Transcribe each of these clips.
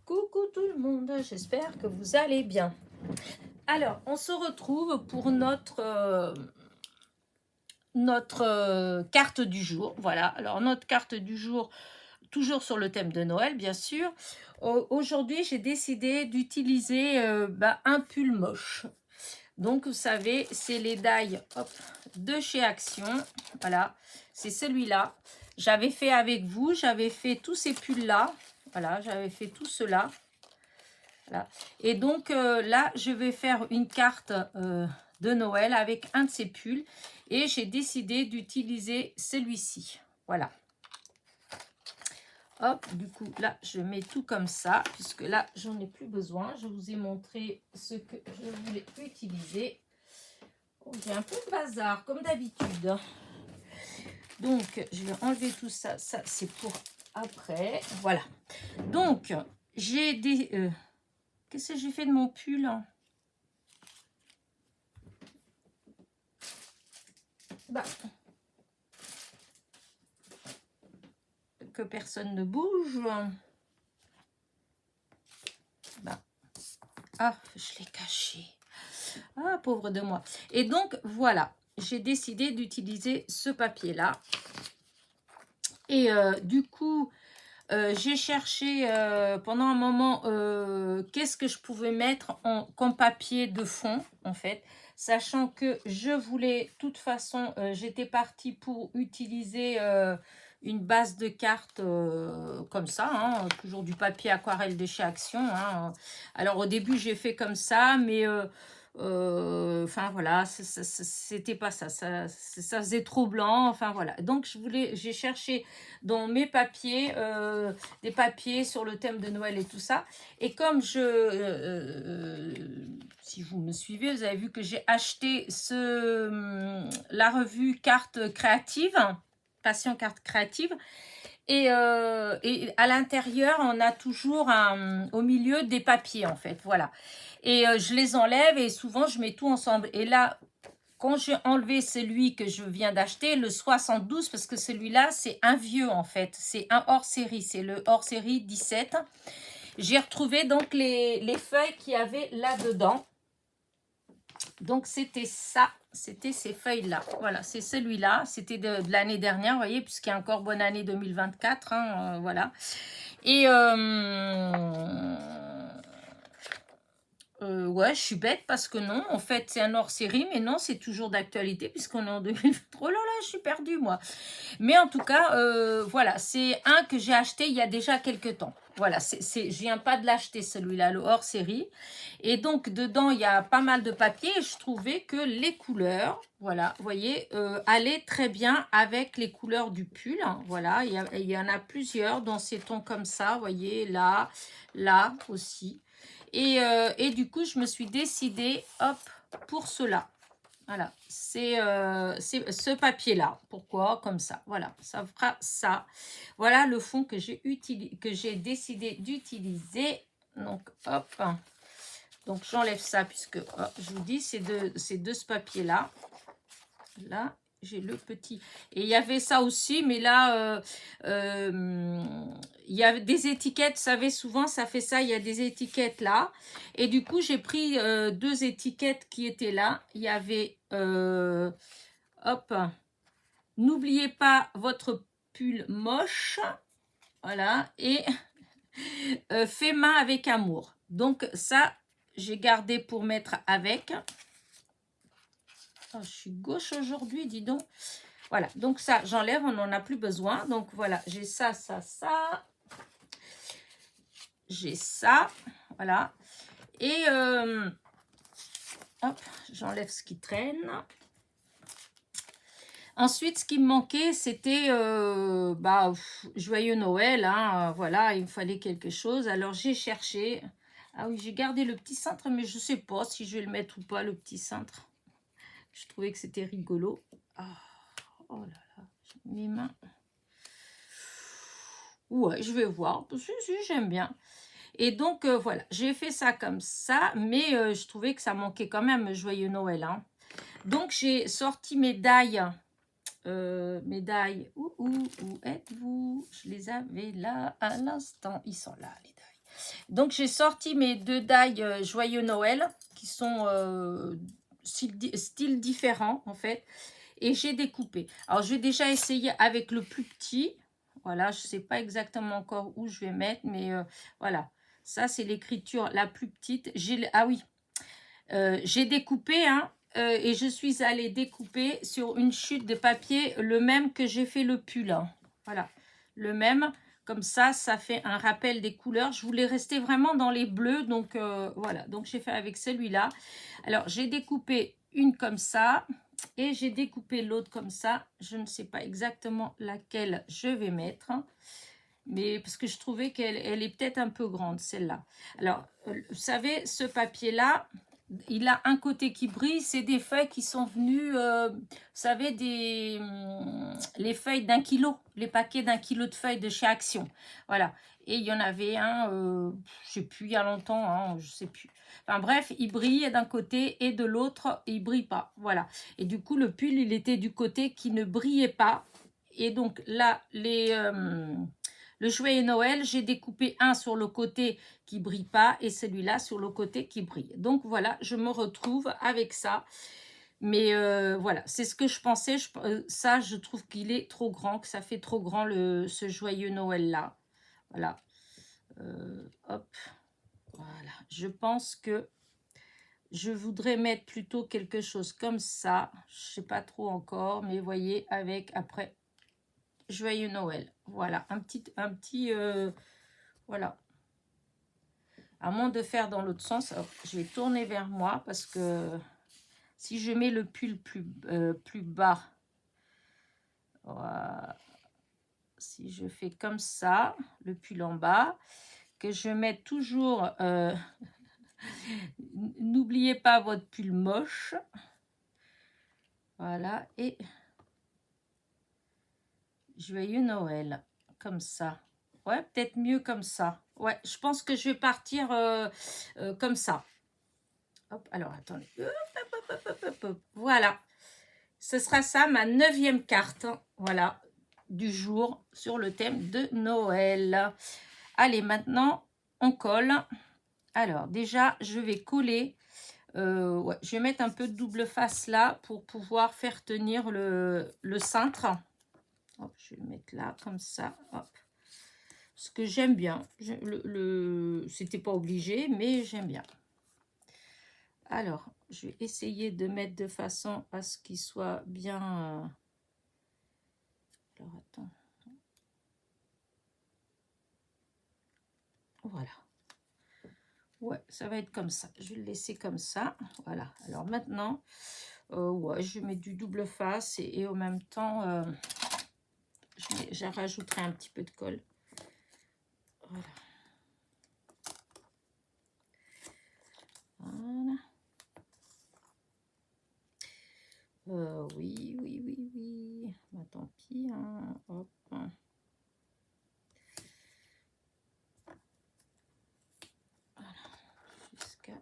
Coucou tout le monde, j'espère que vous allez bien. Alors, on se retrouve pour notre carte du jour. Voilà, alors notre carte du jour, toujours sur le thème de Noël, bien sûr. Aujourd'hui, j'ai décidé d'utiliser un pull moche. Donc, vous savez, c'est les die de chez Action. Voilà, c'est celui-là. J'avais fait avec vous, j'avais fait tous ces pulls-là. Voilà, j'avais fait tout cela. Voilà. Et donc, là, je vais faire une carte de Noël avec un de ces pulls. Et j'ai décidé d'utiliser celui-ci. Voilà. Hop, du coup, là, je mets tout comme ça, puisque là, j'en ai plus besoin. Je vous ai montré ce que je voulais utiliser. Oh, j'ai un peu de bazar, comme d'habitude. Donc, je vais enlever tout ça. Ça, c'est pour après. Voilà. Donc, j'ai des... qu'est-ce que j'ai fait de mon pull? Que personne ne bouge. Ah, je l'ai caché. Ah, pauvre de moi. Et donc, voilà. J'ai décidé d'utiliser ce papier-là. Et du coup, j'ai cherché pendant un moment qu'est-ce que je pouvais mettre comme papier de fond, en fait. Sachant que je voulais, de toute façon, j'étais partie pour utiliser une base de cartes comme ça, hein, toujours du papier aquarelle de chez Action. Hein. Alors au début, j'ai fait comme ça, mais enfin voilà, c'était pas ça, ça faisait trop blanc, enfin voilà. Donc j'ai cherché dans mes papiers, des papiers sur le thème de Noël et tout ça. Et comme si vous me suivez, vous avez vu que j'ai acheté la revue Carte Créative, Passion Carte Créative. Et à l'intérieur, on a toujours au milieu des papiers, en fait. Voilà. Et je les enlève et souvent, je mets tout ensemble. Et là, quand j'ai enlevé celui que je viens d'acheter, le 72, parce que celui-là, c'est un vieux, en fait. C'est un hors-série. C'est le hors-série 17. J'ai retrouvé donc les feuilles qu'il y avait là-dedans. Donc, c'était ça. C'était ces feuilles-là. Voilà, c'est celui-là. C'était de l'année dernière, vous voyez, puisqu'il y a encore bonne année 2024. Hein, voilà. Et ouais, je suis bête parce que non, en fait, c'est un hors-série, mais non, c'est toujours d'actualité puisqu'on est en 2023. Oh là là, je suis perdue, moi. Mais en tout cas, voilà, c'est un que j'ai acheté il y a déjà quelques temps. Voilà, je viens pas de l'acheter celui-là, le hors-série. Et donc, dedans, il y a pas mal de papier et je trouvais que les couleurs, voilà, vous voyez, allaient très bien avec les couleurs du pull. Hein, voilà, il y en a plusieurs dans ces tons comme ça, vous voyez, là, là aussi. Et du coup, je me suis décidée, hop, pour cela. Voilà, c'est ce papier-là. Pourquoi? Comme ça. Voilà, ça fera ça. Voilà le fond que j'ai décidé d'utiliser. Donc, hop. Donc, j'enlève ça puisque, je vous dis, c'est de ce papier-là. Là, j'ai le petit. Et il y avait ça aussi, mais là, il y a des étiquettes. Vous savez, souvent, ça fait ça. Il y a des étiquettes là. Et du coup, j'ai pris deux étiquettes qui étaient là. Il y avait, hop, n'oubliez pas votre pull moche. Voilà. Et fait main avec amour. Donc, ça, j'ai gardé pour mettre avec. Oh, je suis gauche aujourd'hui, dis donc. Voilà, donc ça, j'enlève, on n'en a plus besoin. Donc voilà, j'ai ça, ça, ça. J'ai ça, voilà. Et hop, j'enlève ce qui traîne. Ensuite, ce qui me manquait, c'était joyeux Noël. Hein, voilà, il me fallait quelque chose. Alors, j'ai cherché. Ah oui, j'ai gardé le petit cintre, mais je ne sais pas si je vais le mettre ou pas, le petit cintre. Je trouvais que c'était rigolo. Oh là là, mes mains. Ouais, je vais voir. Si, j'aime bien. Et donc, voilà, j'ai fait ça comme ça, mais je trouvais que ça manquait quand même joyeux Noël. Hein. Donc, j'ai sorti mes die. Où êtes-vous? Je les avais là à l'instant. Ils sont là, les die. Donc, j'ai sorti mes 2 die Joyeux Noël, qui sont style différent, en fait. Et j'ai découpé. Alors, je vais déjà essayer avec le plus petit. Voilà, je ne sais pas exactement encore où je vais mettre, mais voilà. Ça, c'est l'écriture la plus petite. Ah oui, j'ai découpé, hein, et je suis allée découper sur une chute de papier le même que j'ai fait le pull. Hein. Voilà, le même. Comme ça fait un rappel des couleurs. Je voulais rester vraiment dans les bleus, donc voilà. Donc, j'ai fait avec celui-là. Alors, j'ai découpé une comme ça et j'ai découpé l'autre comme ça. Je ne sais pas exactement laquelle je vais mettre, hein, mais parce que je trouvais qu'elle est peut-être un peu grande, celle-là. Alors, vous savez, ce papier-là, il a un côté qui brille, c'est des feuilles qui sont venues, vous savez, les feuilles d'1 kilo, les paquets d'1 kilo de feuilles de chez Action. Voilà. Et il y en avait un, je ne sais plus, il y a longtemps, hein, je ne sais plus. Enfin bref, il brille d'un côté et de l'autre, il ne brille pas. Voilà. Et du coup, le pull, il était du côté qui ne brillait pas. Et donc là, le Joyeux Noël, j'ai découpé un sur le côté qui brille pas et celui-là sur le côté qui brille. Donc voilà, je me retrouve avec ça. Mais voilà, c'est ce que je pensais. Ça, je trouve qu'il est trop grand, que ça fait trop grand ce Joyeux Noël-là. Voilà. Hop. Voilà. Je pense que je voudrais mettre plutôt quelque chose comme ça. Je ne sais pas trop encore, mais voyez, avec après Joyeux Noël. Voilà, un petit voilà. À moins de faire dans l'autre sens, alors, je vais tourner vers moi parce que si je mets le pull plus bas, voilà, si je fais comme ça, le pull en bas, que je mette toujours, n'oubliez pas votre pull moche, voilà, et Joyeux Noël, comme ça. Ouais, peut-être mieux comme ça. Ouais, je pense que je vais partir comme ça. Hop, alors attendez. Hop. Voilà. Ce sera ça, ma 9e carte. Voilà, du jour sur le thème de Noël. Allez, maintenant, on colle. Alors, déjà, je vais coller. Ouais, je vais mettre un peu de double face là pour pouvoir faire tenir le cintre. Hop, je vais le mettre là, comme ça. Hop. Ce que j'aime bien. C'était pas obligé, mais j'aime bien. Alors, je vais essayer de mettre de façon à ce qu'il soit bien... Alors, attends. Voilà. Ouais, ça va être comme ça. Je vais le laisser comme ça. Voilà. Alors maintenant, ouais, je vais mettre du double face et en même temps, je rajouterai un petit peu de colle. Voilà. Voilà. Oui. Bah, tant pis. Hein. Hop. Voilà. Jusqu'à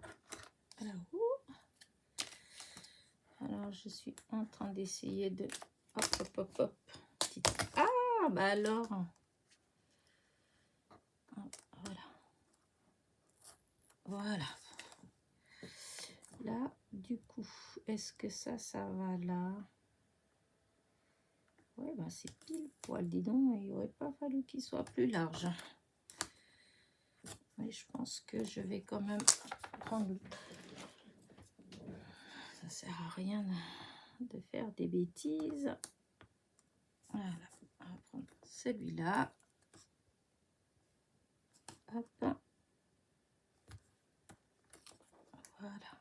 là-haut. Alors, je suis en train d'essayer de... Hop. Ah, bah alors. Voilà. Là, du coup, est-ce que ça va là? Ouais, bah c'est pile poil, dis donc, il n'aurait pas fallu qu'il soit plus large. Mais je pense que je vais quand même prendre... Ça sert à rien de faire des bêtises. Voilà, on va prendre celui-là. Hop. Voilà.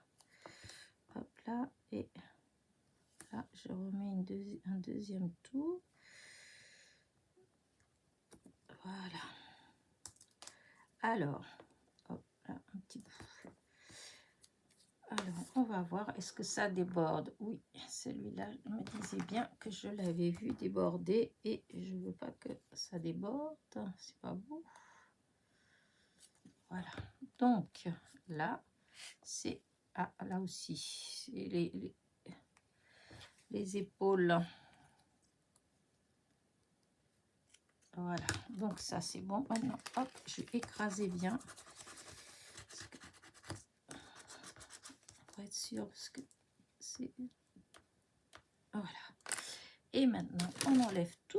Hop là, et là, je remets un deuxième tour. Voilà. Alors, hop là, un petit bout. Alors, on va voir, est-ce que ça déborde? Oui, celui-là, je me disais bien que je l'avais vu déborder et je ne veux pas que ça déborde, c'est pas beau. Voilà, donc là, c'est... Ah, là aussi, c'est les épaules. Voilà, donc ça c'est bon. Maintenant, hop, je vais écraser bien pour être sûr, parce que c'est... Voilà. Et maintenant, on enlève tout.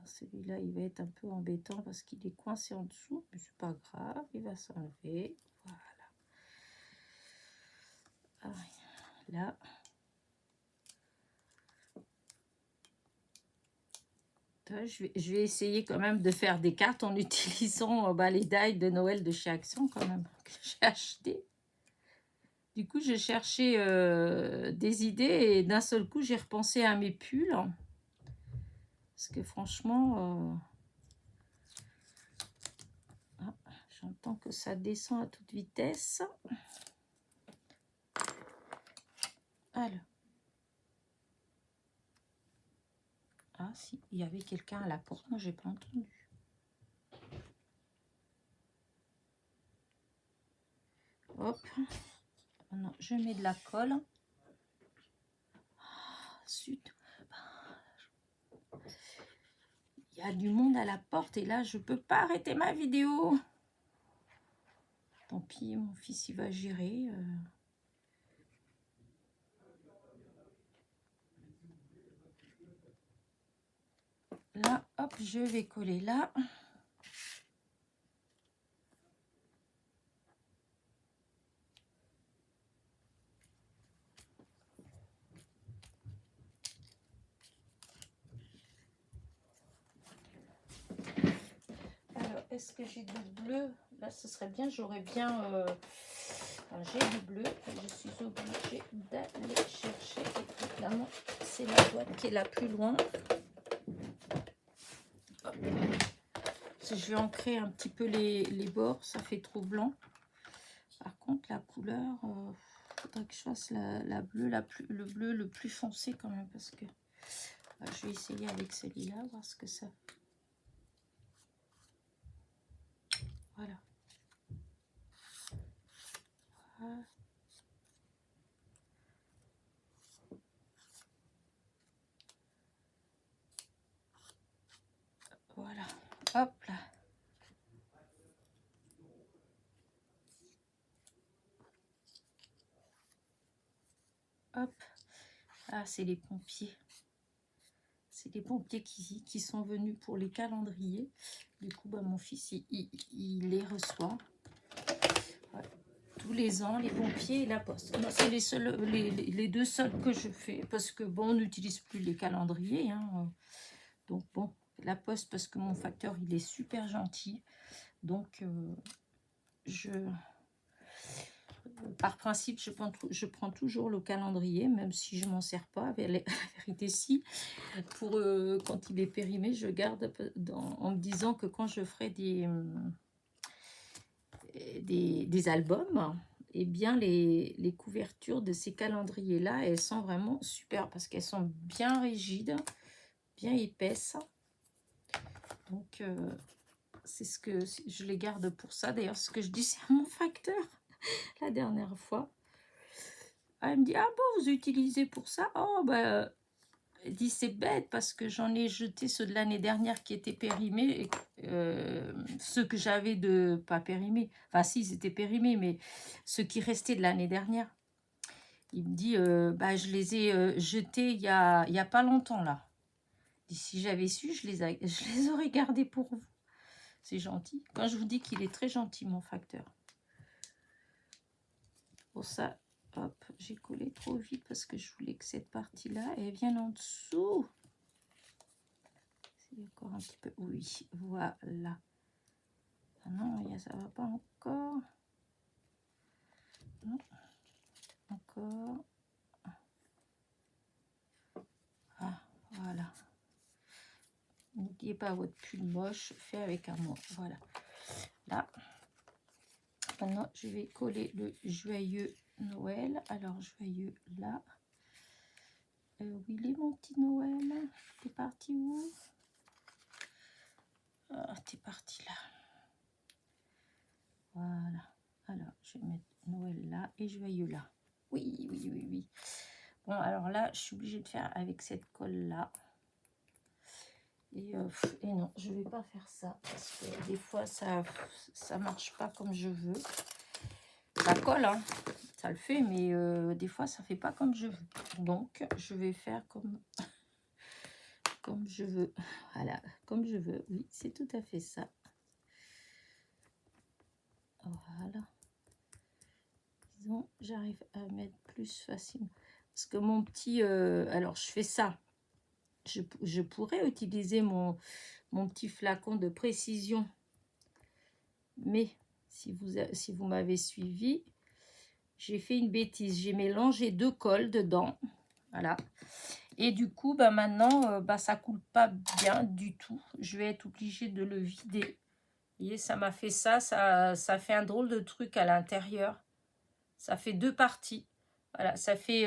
Celui-là, il va être un peu embêtant parce qu'il est coincé en dessous, mais c'est pas grave, il va s'enlever. Voilà. Ah, là. Je vais essayer quand même de faire des cartes en utilisant les die de Noël de chez Action quand même, que j'ai acheté. Du coup, j'ai cherché des idées et d'un seul coup, j'ai repensé à mes pulls. Parce que franchement... j'entends que ça descend à toute vitesse. Alors. Ah si, il y avait quelqu'un à la porte, moi j'ai pas entendu. Hop. Non, je mets de la colle. Zut. Il y a du monde à la porte et là je peux pas arrêter ma vidéo. Tant pis, mon fils il va gérer. Là, hop, je vais coller là. Alors, est-ce que j'ai du bleu? Là, ce serait bien, j'aurais bien... j'ai du bleu, je suis obligée d'aller chercher. Et évidemment, c'est la boîte qui est la plus loin. Hop. Si je vais ancrer un petit peu les bords, ça fait trop blanc. Par contre, la couleur, faudrait que je fasse la bleue, le bleu le plus foncé quand même, parce que je vais essayer avec celui-là, voir ce que ça fait. Voilà. Voilà. Hop là. Hop. Ah, c'est les pompiers. C'est les pompiers qui sont venus pour les calendriers. Du coup, mon fils, il les reçoit. Ouais. Tous les ans, les pompiers et la poste. C'est les deux seuls que je fais. Parce que, bon, on n'utilise plus les calendriers. Hein. Donc, bon, la poste, parce que mon facteur, il est super gentil. Donc, par principe, je prends toujours le calendrier, même si je m'en sers pas. La vérité, si. Pour quand il est périmé, je garde en me disant que quand je ferai des albums, eh bien les couvertures de ces calendriers-là, elles sont vraiment super parce qu'elles sont bien rigides, bien épaisses. Donc, c'est ce que je les garde pour ça. D'ailleurs, ce que je dis, c'est à mon facteur la dernière fois. Elle me dit, ah bon, vous utilisez pour ça? Oh, bah, elle dit, c'est bête parce que j'en ai jeté ceux de l'année dernière qui étaient périmés. Ceux que j'avais pas périmés. Enfin, si, ils étaient périmés, mais ceux qui restaient de l'année dernière. Il me dit, bah, je les ai jetés il y a pas longtemps, là. Et si j'avais su, je les aurais gardés pour vous. C'est gentil. Quand je vous dis qu'il est très gentil, mon facteur. Pour ça, hop, j'ai collé trop vite parce que je voulais que cette partie-là, elle vienne en dessous. C'est encore un petit peu... Oui, voilà. Ah non, ça va pas encore. Non, encore. Ah, voilà. N'oubliez pas votre pull moche fait avec amour. Voilà. Là. Maintenant, je vais coller le joyeux Noël. Alors, joyeux là. Où il est mon petit Noël? T'es parti où? Ah, t'es parti là. Voilà. Alors, je vais mettre Noël là et joyeux là. Oui, oui, oui, oui. Bon, alors là, je suis obligée de faire avec cette colle là. Et non, je vais pas faire ça parce que des fois ça marche pas comme je veux. Ça colle, hein, ça le fait, mais des fois ça fait pas comme je veux. Donc je vais faire comme je veux. Voilà, comme je veux. Oui, c'est tout à fait ça. Voilà. Disons, j'arrive à mettre plus facilement. Parce que mon petit... alors, je fais ça. Je pourrais utiliser mon petit flacon de précision. Mais, si vous m'avez suivi, j'ai fait une bêtise. J'ai mélangé 2 cols dedans. Voilà. Et du coup, bah, maintenant, ça coule pas bien du tout. Je vais être obligée de le vider. Vous voyez, ça m'a fait ça. Ça fait un drôle de truc à l'intérieur. Ça fait 2 parties. Voilà, ça fait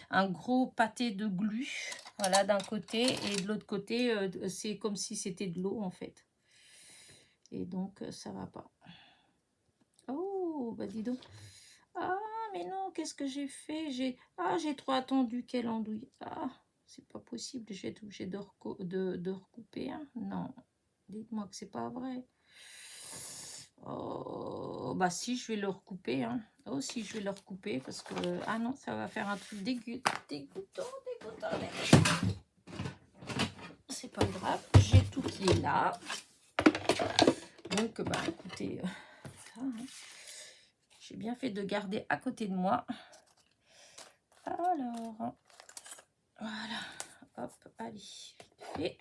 un gros pâté de glu. Voilà, d'un côté. Et de l'autre côté, c'est comme si c'était de l'eau, en fait. Et donc, ça va pas. Oh, bah dis donc. Ah, mais non, qu'est-ce que j'ai fait? J'ai trop attendu qu'elle andouille. Ah, c'est pas possible. Je vais être obligée de recouper. Hein. Non, dites-moi que c'est pas vrai. Oh, bah si, je vais le recouper. Hein. Oh, si, je vais le recouper parce que... Ah non, ça va faire un truc dégoûtant. C'est pas grave, j'ai tout qui est là. Donc, bah écoutez, hein. J'ai bien fait de garder à côté de moi. Alors, voilà. Hop, allez, vite fait.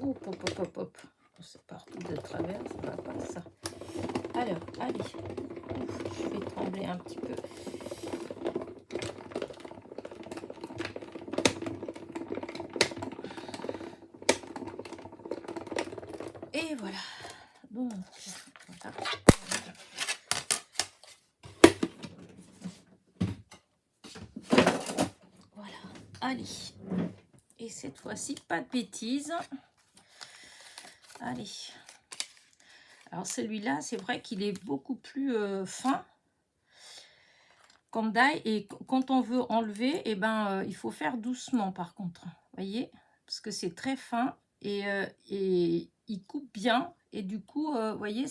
Hop, hop, hop, hop, hop. C'est partout de travers, ça va pas ça. Alors, allez. Ouf, je vais trembler un petit peu. Et voilà. Donc, voilà. Voilà. Allez. Et cette fois-ci, pas de bêtises. Allez. Alors celui-là, c'est vrai qu'il est beaucoup plus fin comme d'ail. Et quand on veut enlever, eh ben, il faut faire doucement par contre. Vous voyez? Parce que c'est très fin et il coupe bien. Et du coup, vous voyez,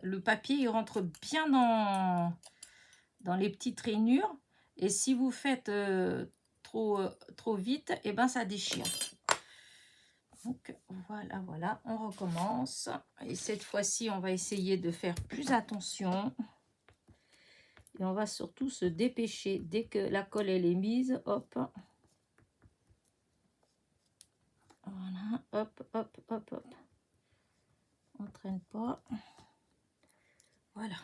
le papier, il rentre bien dans les petites rainures. Et si vous faites trop vite, eh ben, ça déchire. Donc voilà, on recommence. Et cette fois-ci, on va essayer de faire plus attention. Et on va surtout se dépêcher. Dès que la colle elle est mise, hop. Voilà, hop, hop, hop, hop. On ne traîne pas. Voilà.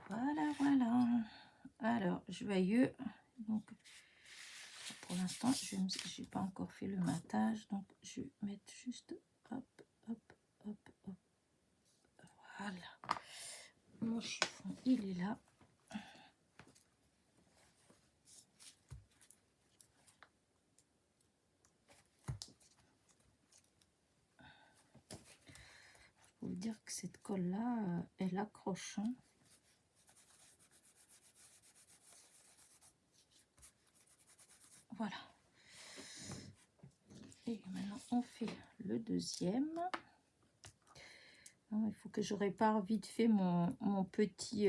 Voilà. Alors, joyeux. Donc, pour l'instant, je n'ai pas encore fait le matage. Donc, je vais mettre juste hop, hop, hop, hop. Voilà. Mon chiffon, il est là. Je peux vous dire que cette colle-là, elle accroche. Hein. Voilà. Et maintenant, on fait le deuxième. Il faut que je répare vite fait mon petit...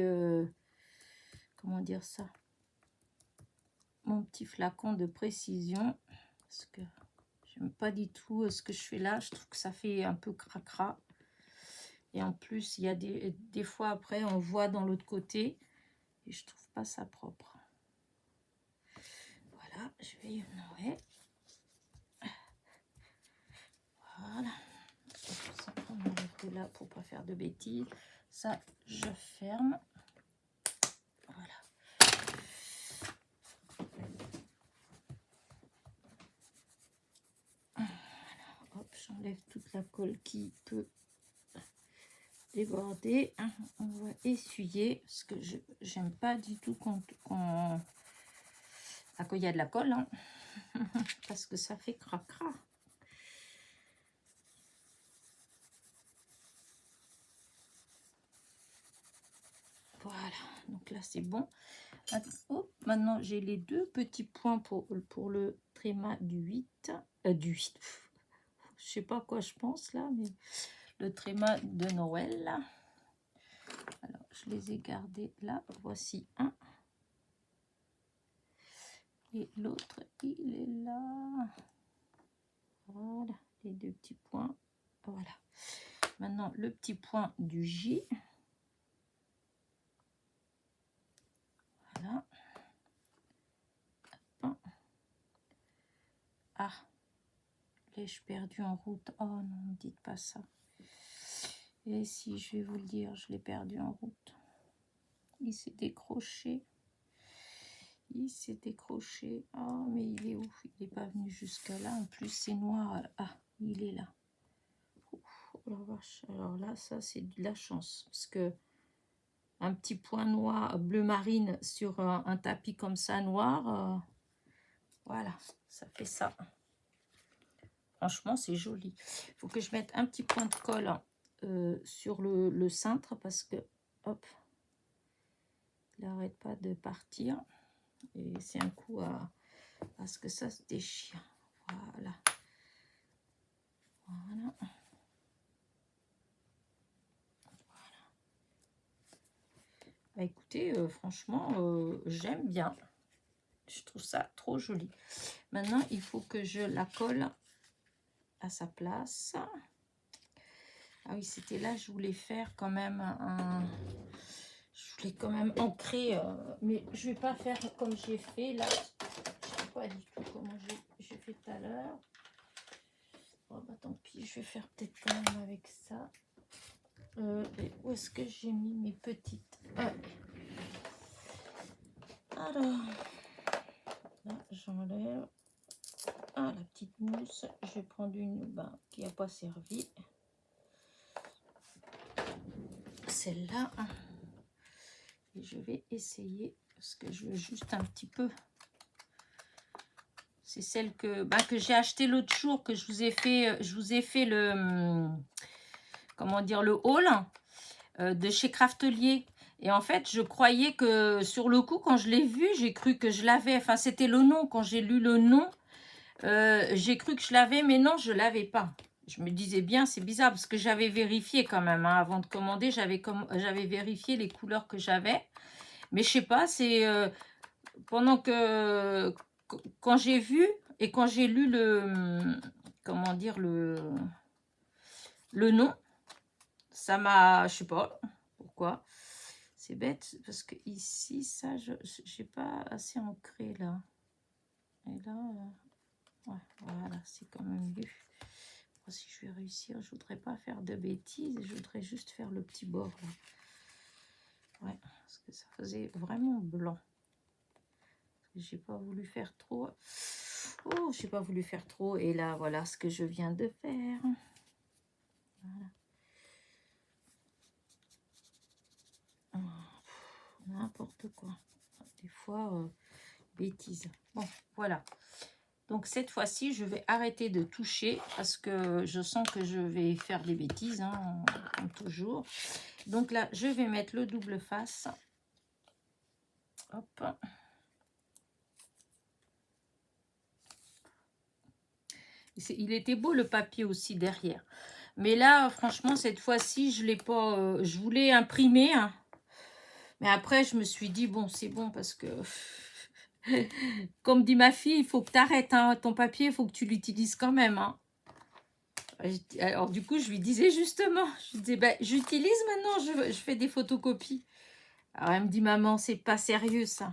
comment dire ça? Mon petit flacon de précision. Parce que j'aime pas du tout ce que je fais là. Je trouve que ça fait un peu cracra. Et en plus, il y a des fois après, on voit dans l'autre côté. Et je trouve pas ça propre. Voilà, je vais... Ouais. Voilà. On enlève de là pour pas faire de bêtises. Ça, je ferme. Voilà. Hop, j'enlève toute la colle qui peut déborder. On va essuyer parce que je j'aime pas du tout quand il y a de la colle, hein, parce que ça fait cracra. Voilà, donc là c'est bon. Oh, maintenant, j'ai les deux petits points pour le tréma du 8. Du 8. Je sais pas à quoi je pense là, mais le tréma de Noël. Alors, je les ai gardés là. Voici un. Et l'autre, il est là. Voilà, les deux petits points. Voilà. Maintenant, le petit point du J. Voilà. Hop. Ah, l'ai-je perdu en route? Oh non, ne me dites pas ça. Et si, je vais vous le dire, je l'ai perdu en route. Il s'est décroché. Il s'est décroché. Oh, mais il est où? Il n'est pas venu jusqu'à là. En plus, c'est noir. Ah, il est là. Oh la vache. Alors là, ça, c'est de la chance. Parce que un petit point noir, bleu marine sur un tapis comme ça, noir. Voilà, ça fait ça. Franchement, c'est joli. Il faut que je mette un petit point de colle sur le cintre parce que, hop, il n'arrête pas de partir. Et c'est un coup à ce que ça se déchire. Voilà. Voilà. Bah, écoutez, franchement, j'aime bien. Je trouve ça trop joli. Maintenant, il faut que je la colle à sa place. Ah oui, c'était là, je voulais faire quand même un... Je voulais quand même ancrer, mais je vais pas faire comme j'ai fait là. Je sais pas du tout comment j'ai fait tout à l'heure. Oh bah tant pis, je vais faire peut-être quand même avec ça. Et où est-ce que j'ai mis mes petites... Alors, là, j'enlève. Ah, la petite mousse. Je vais prendre une qui n'a pas servi. Celle-là. Et je vais essayer, parce que je veux juste un petit peu. C'est celle que j'ai achetée l'autre jour, que je vous ai fait le... Comment dire, le haul de chez Craftelier. Et en fait, je croyais que sur le coup, quand je l'ai vu, j'ai cru que je l'avais. Enfin, c'était le nom. Quand j'ai lu le nom, j'ai cru que je l'avais, mais non, je ne l'avais pas. Je me disais bien, c'est bizarre, parce que j'avais vérifié quand même. Hein, avant de commander, j'avais vérifié les couleurs que j'avais. Mais je sais pas, c'est pendant que... Quand j'ai vu et quand j'ai lu le... Comment dire, le nom, ça m'a... Je sais pas pourquoi. C'est bête, parce que ici, ça, je n'ai pas assez ancré là. Et là, ouais, voilà, c'est quand même mieux. Si je vais réussir, je voudrais pas faire de bêtises, je voudrais juste faire le petit bord là. Ouais, parce que ça faisait vraiment blanc. J'ai pas voulu faire trop. Oh, j'ai pas voulu faire trop. Et là, voilà ce que je viens de faire. Voilà. Oh, n'importe quoi. Des fois, bêtises. Bon, voilà. Donc cette fois-ci, je vais arrêter de toucher parce que je sens que je vais faire des bêtises, hein, comme toujours. Donc là, je vais mettre le double face. Hop. Il était beau le papier aussi derrière. Mais là, franchement, cette fois-ci, je l'ai pas... je voulais imprimer. Hein. Mais après, je me suis dit, bon, c'est bon parce que... Comme dit ma fille, il faut que tu arrêtes. Hein, ton papier, il faut que tu l'utilises quand même. Hein. Alors, du coup, je lui disais justement, je disais, bah, j'utilise maintenant, je fais des photocopies. Alors, elle me dit, maman, c'est pas sérieux ça.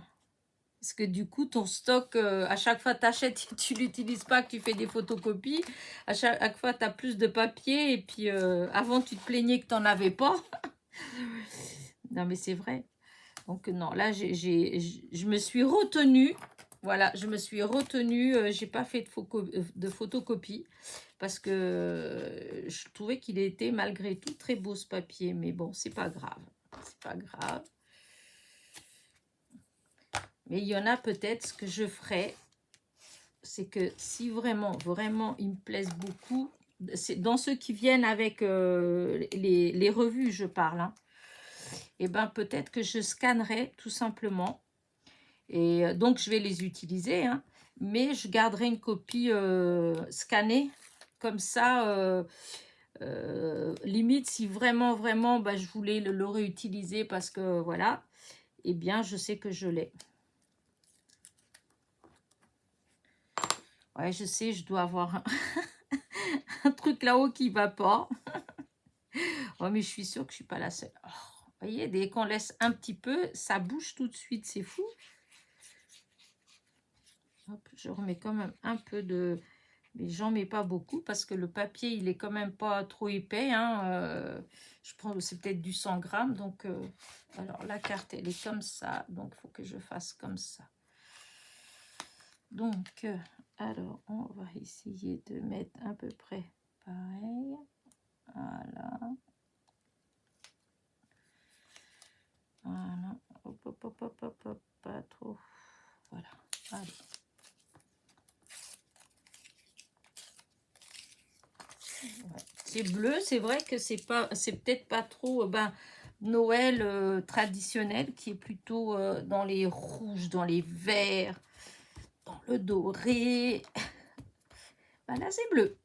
Parce que du coup, ton stock, à chaque fois que tu achètes, tu l'utilises pas, que tu fais des photocopies. À chaque fois, tu as plus de papier. Et puis, avant, tu te plaignais que tu n'en avais pas. Non, mais c'est vrai. Donc, non, là, je me suis retenue. Voilà, je me suis retenue. J'ai pas fait de photocopie. Parce que je trouvais qu'il était, malgré tout, très beau ce papier. Mais bon, c'est pas grave. C'est pas grave. Mais il y en a peut-être, ce que je ferai, c'est que si vraiment, vraiment, ils me plaisent beaucoup, c'est dans ceux qui viennent avec les revues, je parle, hein, et ben peut-être que je scannerai tout simplement Et donc, je vais les utiliser, hein, mais je garderai une copie scannée. Comme ça, limite, si vraiment, vraiment, bah, je voulais le réutiliser parce que, voilà, eh bien, je sais que je l'ai. Ouais, je sais, je dois avoir un truc là-haut qui va pas. Oh, mais je suis sûre que je suis pas la seule. Oh, vous voyez, dès qu'on laisse un petit peu, ça bouge tout de suite, c'est fou. Hop, je remets quand même un peu de... Mais j'en mets pas beaucoup parce que le papier, il est quand même pas trop épais. Hein, je prends, c'est peut-être du 100 grammes. Donc, alors la carte, elle est comme ça. Donc, il faut que je fasse comme ça. Donc, alors, on va essayer de mettre à peu près pareil. Voilà. Voilà. Hop, hop, hop, hop, hop, hop, pas trop. Voilà. Allez. Ouais. C'est bleu, c'est vrai que c'est peut-être pas trop Noël traditionnel, qui est plutôt dans les rouges, dans les verts, dans le doré. Ben là, c'est bleu.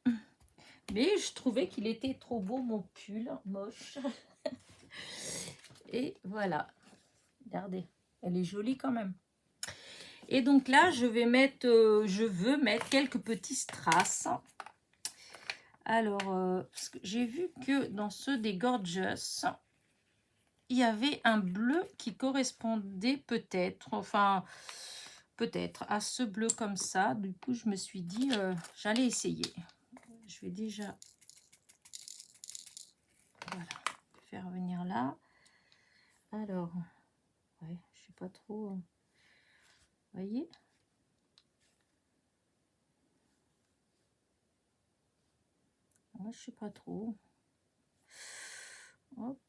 Mais je trouvais qu'il était trop beau, mon pull, moche. Et voilà. Regardez, elle est jolie quand même. Et donc là, je veux mettre quelques petits strass. Alors, parce que j'ai vu que dans ceux des Gorgeous, il y avait un bleu qui correspondait peut-être, enfin, peut-être à ce bleu comme ça. Du coup, je me suis dit, j'allais essayer. Je vais déjà, voilà, faire venir là. Alors, ouais, je sais pas trop, vous voyez? Moi, je sais pas trop. Hop.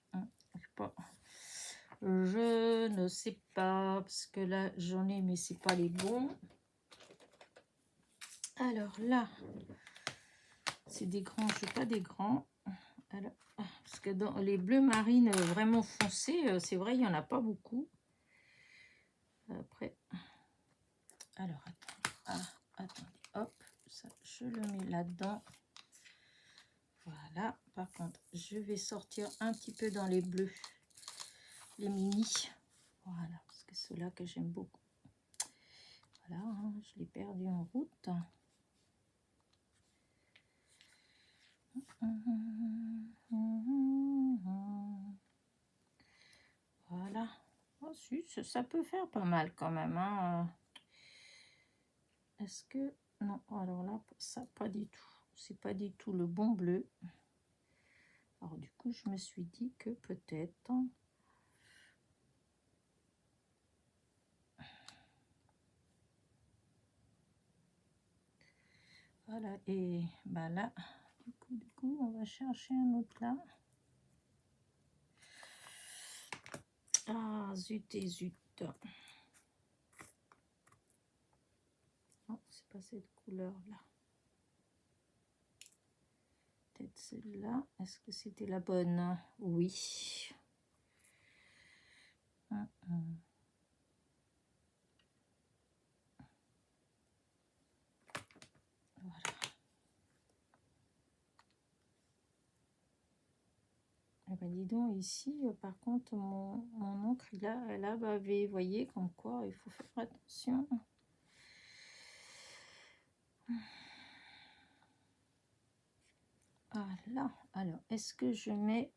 Je sais pas. Je ne sais pas, parce que là, j'en ai, mais c'est pas les bons. Alors là, c'est des grands, je veux pas des grands. Alors, parce que dans les bleus marines vraiment foncés, c'est vrai, il n'y en a pas beaucoup. Après, alors, attendez, hop, ça, je le mets là-dedans. Voilà, par contre, je vais sortir un petit peu dans les bleus, les mini. Voilà, parce que ceux-là que j'aime beaucoup. Voilà, hein, je l'ai perdu en route. Voilà. Ensuite, ça peut faire pas mal quand même. Hein. Est-ce que... Non, alors là, ça, pas du tout. C'est pas du tout le bon bleu. Alors du coup, je me suis dit que peut-être... Voilà, et bah là, du coup, on va chercher un autre là. Ah, zut et zut. Non, c'est pas cette couleur-là. Peut-être celle-là. Est-ce que c'était la bonne? Oui. Voilà. Eh ben, dis donc, ici, par contre, mon encre, elle a bavé. Vous voyez, comme quoi, il faut faire attention. Voilà. Alors, est-ce que je mets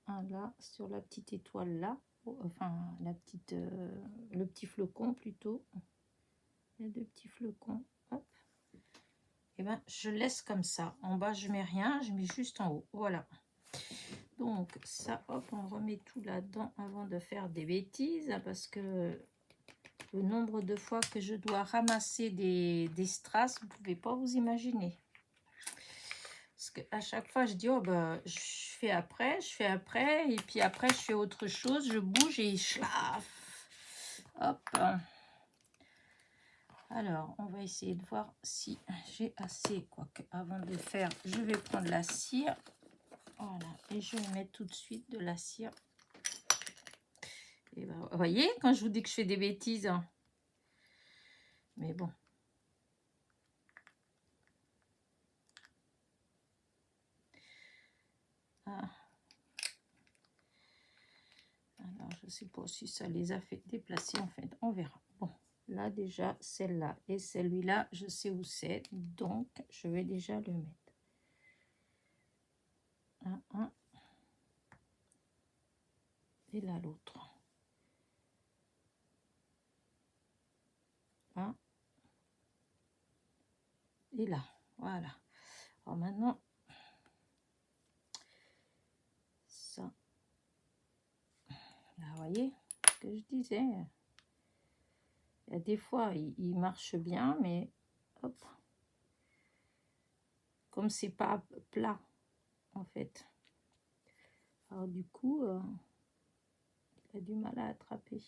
un là, sur la petite étoile là? Enfin, la petite, le petit flocon plutôt. Il y a deux petits flocons. Hop. Et ben, je laisse comme ça. En bas, je mets rien, je mets juste en haut. Voilà. Donc, ça, hop, on remet tout là-dedans avant de faire des bêtises. Parce que le nombre de fois que je dois ramasser des strass, vous ne pouvez pas vous imaginer. Parce qu'à chaque fois, je dis, oh, bah, je fais après, et puis après, je fais autre chose, je bouge et schlaf. Hop. Alors, on va essayer de voir si j'ai assez. Quoique, avant de faire, je vais prendre la cire. Voilà. Et je vais mettre tout de suite de la cire. Et ben, vous voyez, quand je vous dis que je fais des bêtises. Hein. Mais bon. Ah. Alors, je ne sais pas si ça les a fait déplacer, en fait. On verra. Bon, là, déjà, celle-là et celui-là, je sais où c'est. Donc, je vais déjà le mettre. Un. Et là, l'autre. Un. Et là, voilà. Alors maintenant, ça. Là, vous voyez ce que je disais. Il y a des fois, il marche bien, mais hop. Comme c'est pas plat, en fait. Alors du coup, il a du mal à attraper.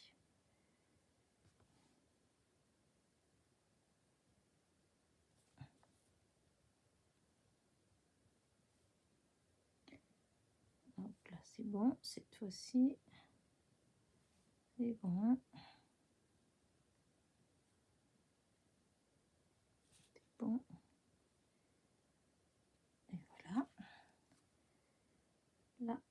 Hop là, c'est bon. Cette fois-ci, c'est bon. C'est bon. Et voilà. Là.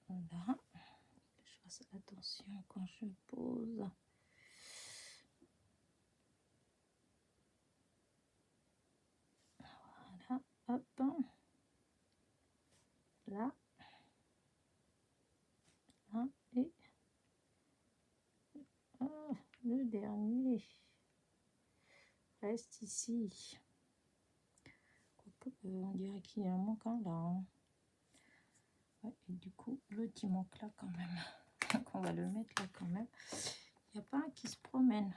Voilà. Je fasse attention quand je pose. Voilà. Hop. Là. Et le dernier reste ici. On dirait qu'il y a un manque là. Hein. Ouais, et du coup, l'autre il manque là quand même. Donc on va le mettre là quand même. Il n'y a pas un qui se promène.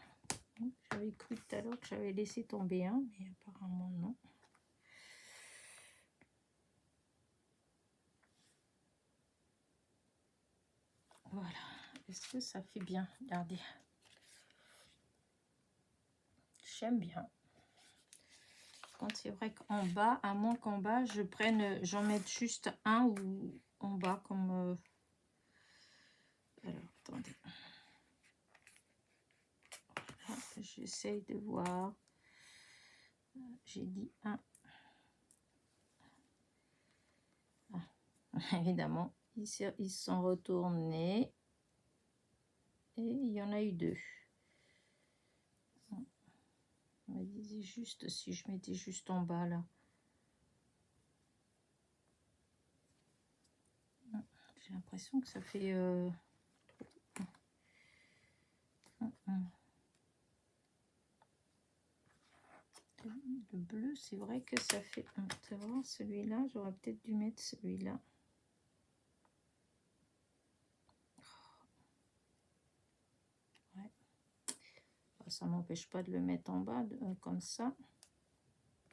J'avais cru tout à l'heure que j'avais laissé tomber un, mais apparemment non. Voilà. Est-ce que ça fait bien? Regardez. J'aime bien. Quand c'est vrai qu'en bas, à moins qu'en bas, j'en mette juste un ou en bas comme... Alors, attendez. Voilà, j'essaye de voir. J'ai dit un. Ah. Évidemment, ils se sont retournés. Et il y en a eu deux. On me disait juste si je mettais juste en bas là. J'ai l'impression que ça fait... Le bleu, c'est vrai que ça fait... Tu vois, celui-là, j'aurais peut-être dû mettre celui-là. Ouais. Ça m'empêche pas de le mettre en bas, comme ça.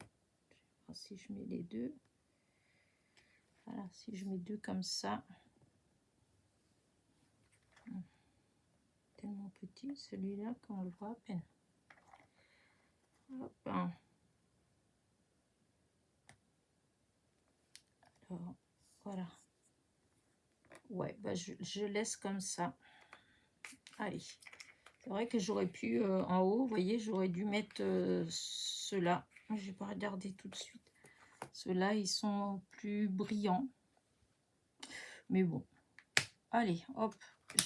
Je vais voir si je mets les deux. Voilà, si je mets deux comme ça. Tellement petit, celui-là, qu'on le voit à peine. Hop. Alors, voilà. Ouais, bah je laisse comme ça. Allez. C'est vrai que j'aurais pu, en haut, vous voyez, j'aurais dû mettre ceux-là. Je vais pas regarder tout de suite. Ceux-là, ils sont plus brillants. Mais bon. Allez, hop,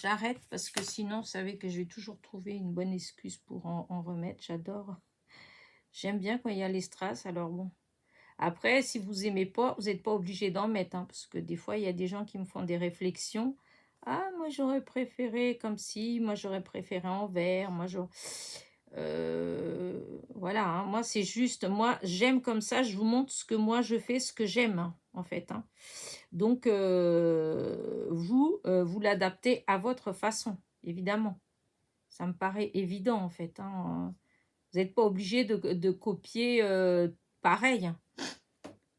j'arrête parce que sinon, vous savez que je vais toujours trouver une bonne excuse pour en remettre. J'adore. J'aime bien quand il y a les strass. Alors bon. Après, si vous aimez pas, vous n'êtes pas obligé d'en mettre. Hein, parce que des fois, il y a des gens qui me font des réflexions. Ah, moi, j'aurais préféré comme si. Moi, j'aurais préféré en vert. Moi, voilà. Hein, moi, c'est juste. Moi, j'aime comme ça. Je vous montre ce que moi, je fais, ce que j'aime, hein, en fait. Hein. Donc, vous l'adaptez à votre façon, évidemment. Ça me paraît évident, en fait. Hein. Vous n'êtes pas obligé de copier pareil.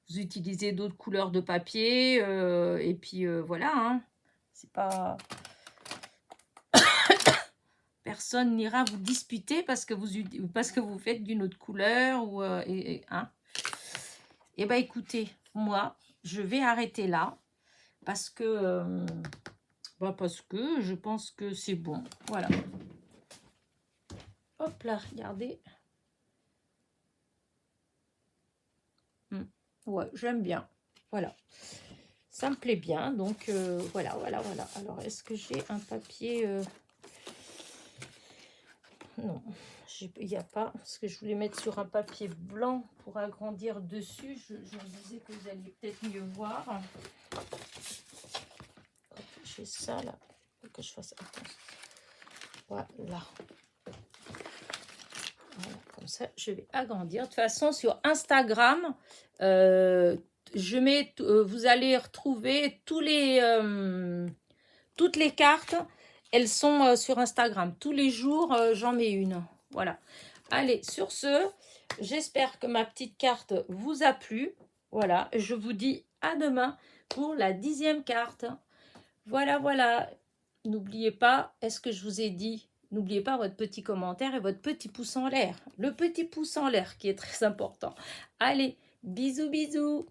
Vous utilisez d'autres couleurs de papier. Et puis, voilà. Hein. C'est pas... personne n'ira vous disputer parce que vous faites d'une autre couleur. Ou, hein. Eh bien, écoutez, moi, je vais arrêter là parce que je pense que c'est bon. Voilà. Hop là, regardez. Ouais, j'aime bien. Voilà. Ça me plaît bien. Donc, voilà. Alors, est-ce que j'ai un papier non, il n'y a pas. Parce que je voulais mettre sur un papier blanc pour agrandir dessus. Je me disais que vous alliez peut-être mieux voir. J'ai ça là. Faut que je fasse attention. Voilà. Voilà, comme ça, je vais agrandir. De toute façon, sur Instagram, je mets, vous allez retrouver toutes les cartes. Elles sont sur Instagram. Tous les jours, j'en mets une. Voilà. Allez, sur ce, j'espère que ma petite carte vous a plu. Voilà, je vous dis à demain pour la 10e carte. Voilà. N'oubliez pas, est-ce que je vous ai dit? N'oubliez pas votre petit commentaire et votre petit pouce en l'air. Le petit pouce en l'air qui est très important. Allez, bisous.